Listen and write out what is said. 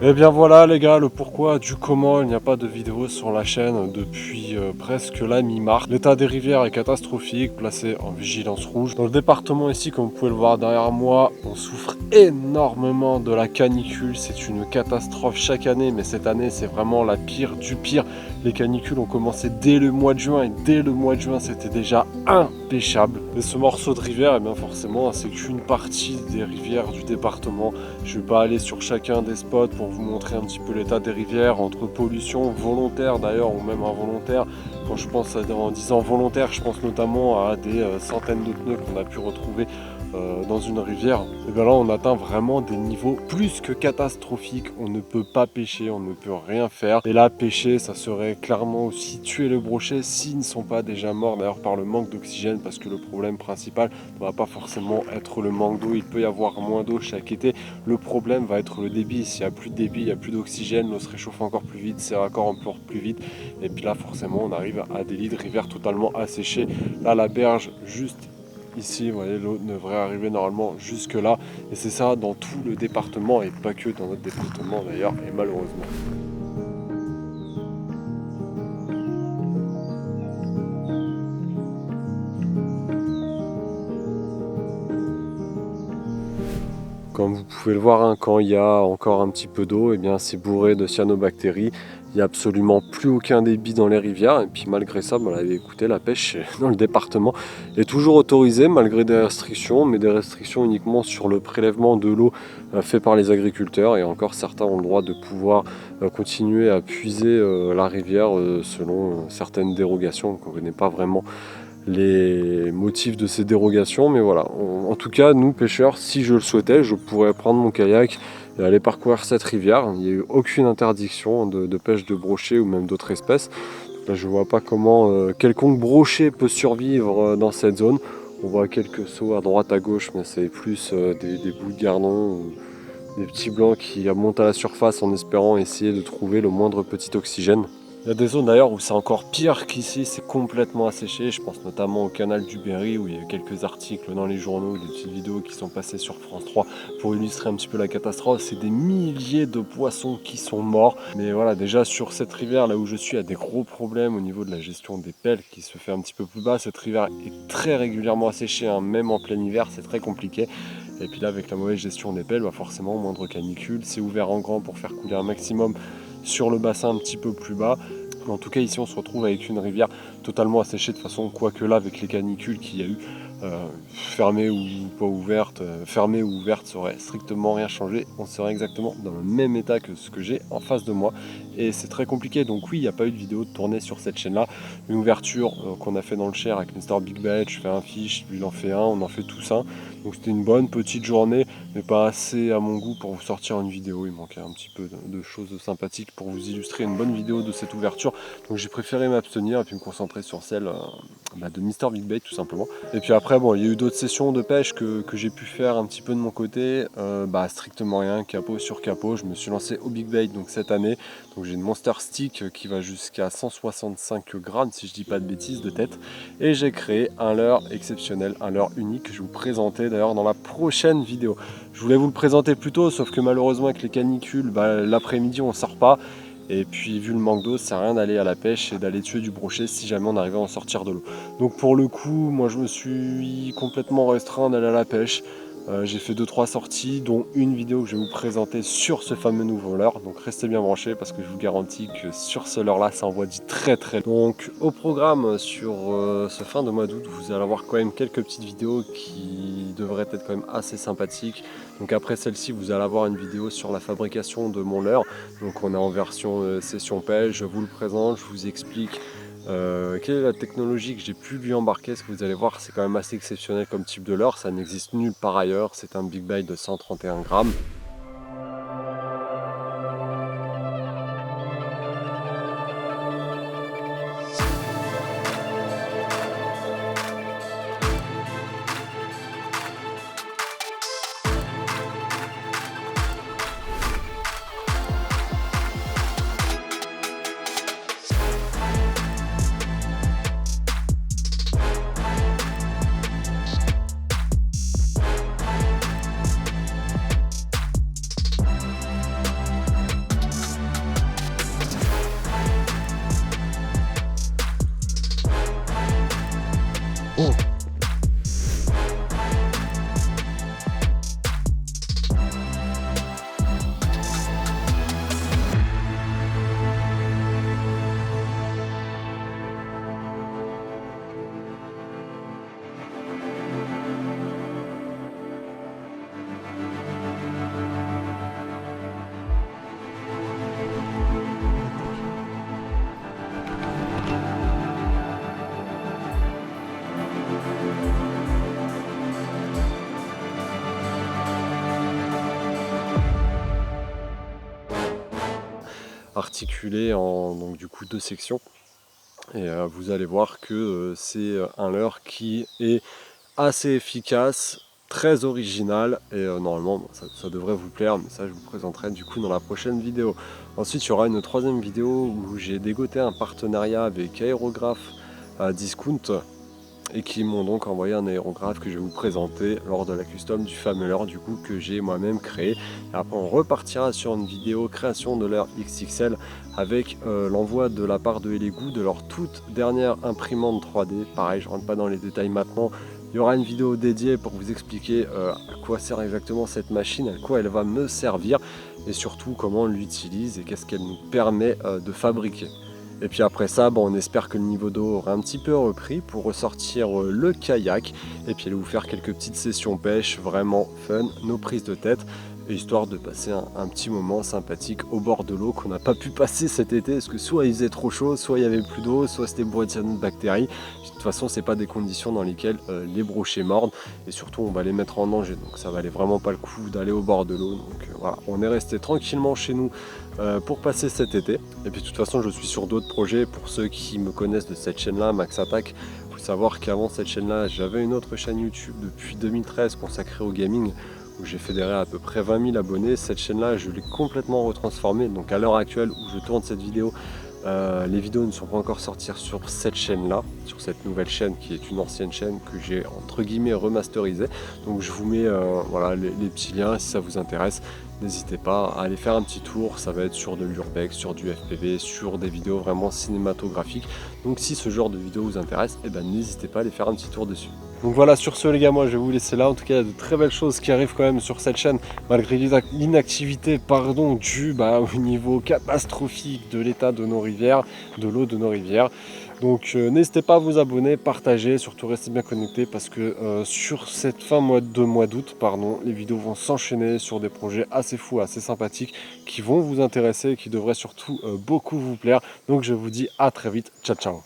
Et bien voilà les gars, le pourquoi du comment il n'y a pas de vidéo sur la chaîne depuis presque la mi-mars. L'état des rivières est catastrophique, placé en vigilance rouge. Dans le département ici, comme vous pouvez le voir derrière moi, on souffre énormément de la canicule. C'est une catastrophe chaque année, mais cette année c'est vraiment la pire du pire. Les canicules ont commencé dès le mois de juin et dès le mois de juin c'était déjà impêchable. Et ce morceau de rivière, eh bien forcément c'est qu'une partie des rivières du département. Je ne vais pas aller sur chacun des spots pour vous montrer un petit peu l'état des rivières, entre pollution volontaire d'ailleurs ou même involontaire. Quand je pense en disant volontaire, je pense notamment à des centaines de pneus qu'on a pu retrouver dans une rivière. Et bien là on atteint vraiment des niveaux plus que catastrophiques. On ne peut pas pêcher, on ne peut rien faire. Et là pêcher ça serait clairement aussi tuer le brochet s'ils ne sont pas déjà morts d'ailleurs par le manque d'oxygène, parce que le problème principal ne va pas forcément être le manque d'eau. Il peut y avoir moins d'eau chaque été. Le problème va être le débit. S'il n'y a plus de débit, il n'y a plus d'oxygène, l'eau se réchauffe encore plus vite, ses raccords encore plus vite. Et puis là forcément on arrive à des lits de rivière totalement asséchés. Là la berge juste ici, vous voyez, l'eau devrait arriver normalement jusque là. Et c'est ça dans tout le département et pas que dans notre département d'ailleurs, et malheureusement. Comme vous pouvez le voir, hein, quand il y a encore un petit peu d'eau, eh bien c'est bourré de cyanobactéries. Il n'y a absolument plus aucun débit dans les rivières. Et puis malgré ça, écoutez, la pêche dans le département est toujours autorisée malgré des restrictions, mais des restrictions uniquement sur le prélèvement de l'eau fait par les agriculteurs. Et encore certains ont le droit de pouvoir continuer à puiser la rivière selon certaines dérogations qu'on ne connaît pas vraiment les motifs de ces dérogations, mais voilà, en tout cas nous pêcheurs, si je le souhaitais, je pourrais prendre mon kayak et aller parcourir cette rivière. Il n'y a eu aucune interdiction de pêche de brochet ou même d'autres espèces. Là, je vois pas comment quelconque brochet peut survivre dans cette zone. On voit quelques sauts à droite à gauche, mais c'est plus des bouts de gardons ou des petits blancs qui montent à la surface en espérant essayer de trouver le moindre petit oxygène. Il y a des zones d'ailleurs où c'est encore pire qu'ici, c'est complètement asséché. Je pense notamment au canal du Berry où il y a eu quelques articles dans les journaux, des petites vidéos qui sont passées sur France 3 pour illustrer un petit peu la catastrophe. C'est des milliers de poissons qui sont morts. Mais voilà, déjà sur cette rivière là où je suis, il y a des gros problèmes au niveau de la gestion des pelles qui se fait un petit peu plus bas. Cette rivière est très régulièrement asséchée, hein, même en plein hiver, c'est très compliqué. Et puis là, avec la mauvaise gestion des pelles, forcément, moindre canicule, c'est ouvert en grand pour faire couler un maximum sur le bassin un petit peu plus bas. Mais en tout cas ici on se retrouve avec une rivière totalement asséchée de façon, quoique là avec les canicules qu'il y a eu, fermée ou pas ouverte, fermée ou ouverte, ça aurait strictement rien changé. On serait exactement dans le même état que ce que j'ai en face de moi et c'est très compliqué. Donc oui, il n'y a pas eu de vidéo de tournée sur cette chaîne là. Une ouverture qu'on a fait dans le Cher avec Mr Big Bait, je fais un fiche, lui il en fait un, on en fait tous un. Donc c'était une bonne petite journée, mais pas assez à mon goût pour vous sortir une vidéo. Il manquait un petit peu de choses sympathiques pour vous illustrer une bonne vidéo de cette ouverture. Donc j'ai préféré m'abstenir et puis me concentrer sur celle de Mr Big Bait tout simplement. Et puis après, bon, il y a eu d'autres sessions de pêche que j'ai pu faire un petit peu de mon côté. Strictement rien, capot sur capot. Je me suis lancé au Big Bait donc cette année. Donc j'ai une Monster Stick qui va jusqu'à 165 grammes si je dis pas de bêtises de tête. Et j'ai créé un leurre exceptionnel, un leurre unique que je vais vous présenter d'ailleurs dans la prochaine vidéo. Je voulais vous le présenter plus tôt, sauf que malheureusement avec les canicules, l'après-midi on sort pas. Et puis vu le manque d'eau, ça sert à rien d'aller à la pêche et d'aller tuer du brochet si jamais on arrivait à en sortir de l'eau. Donc pour le coup, moi je me suis complètement restreint d'aller à la pêche. J'ai fait 2-3 sorties, dont une vidéo que je vais vous présenter sur ce fameux nouveau leurre. Donc restez bien branchés parce que je vous garantis que sur ce leurre là, ça envoie du très très loin. Donc au programme sur ce fin de mois d'août, vous allez avoir quand même quelques petites vidéos qui devraient être quand même assez sympathiques. Donc après celle-ci, vous allez avoir une vidéo sur la fabrication de mon leurre. Donc on est en version session pêche, je vous le présente, je vous explique quelle est la technologie que j'ai pu lui embarquer. Ce que vous allez voir, c'est quand même assez exceptionnel comme type de leurre, ça n'existe nulle part ailleurs. C'est un Big Bite de 131 grammes. Articulé en donc du coup 2 sections et vous allez voir que c'est un leurre qui est assez efficace, très original et normalement bon, ça devrait vous plaire, mais ça je vous présenterai du coup dans la prochaine vidéo. Ensuite il y aura une troisième vidéo où j'ai dégoté un partenariat avec Aérographe à Discount et qui m'ont donc envoyé un aérographe que je vais vous présenter lors de la custom du fameux leurre du coup que j'ai moi-même créé. Et après on repartira sur une vidéo création de leurre XXL avec l'envoi de la part de Elegoo de leur toute dernière imprimante 3D. Pareil, je rentre pas dans les détails maintenant. Il y aura une vidéo dédiée pour vous expliquer à quoi sert exactement cette machine, à quoi elle va me servir et surtout comment on l'utilise et qu'est-ce qu'elle nous permet de fabriquer. Et puis après ça, bon, on espère que le niveau d'eau aura un petit peu repris pour ressortir le kayak et puis aller vous faire quelques petites sessions pêche vraiment fun, nos prises de tête, histoire de passer un petit moment sympathique au bord de l'eau qu'on n'a pas pu passer cet été parce que soit il faisait trop chaud, soit il y avait plus d'eau, soit c'était bourré de cyanobactéries. De toute façon, c'est pas des conditions dans lesquelles les brochets mordent et surtout on va les mettre en danger. Donc ça valait vraiment pas le coup d'aller au bord de l'eau. Donc voilà, on est resté tranquillement chez nous pour passer cet été. Et puis de toute façon, je suis sur d'autres projets. Pour ceux qui me connaissent de cette chaîne-là, Max Attack, il faut savoir qu'avant cette chaîne-là, j'avais une autre chaîne YouTube depuis 2013 consacrée au gaming où j'ai fédéré à peu près 20 000 abonnés. Cette chaîne-là, je l'ai complètement retransformée. Donc à l'heure actuelle où je tourne cette vidéo, les vidéos ne sont pas encore sorties sur cette chaîne-là, sur cette nouvelle chaîne qui est une ancienne chaîne que j'ai entre guillemets remasterisée. Donc je vous mets voilà, les petits liens si ça vous intéresse. N'hésitez pas à aller faire un petit tour, ça va être sur de l'urbex, sur du FPV, sur des vidéos vraiment cinématographiques. Donc si ce genre de vidéo vous intéresse, eh ben, n'hésitez pas à aller faire un petit tour dessus. Donc voilà, sur ce les gars, moi je vais vous laisser là. En tout cas, il y a de très belles choses qui arrivent quand même sur cette chaîne, malgré l'inactivité due au niveau catastrophique de l'état de nos rivières, de l'eau de nos rivières. Donc n'hésitez pas à vous abonner, partager, surtout restez bien connectés parce que sur cette mois d'août, les vidéos vont s'enchaîner sur des projets assez fous, assez sympathiques qui vont vous intéresser et qui devraient surtout beaucoup vous plaire. Donc je vous dis à très vite, ciao ciao.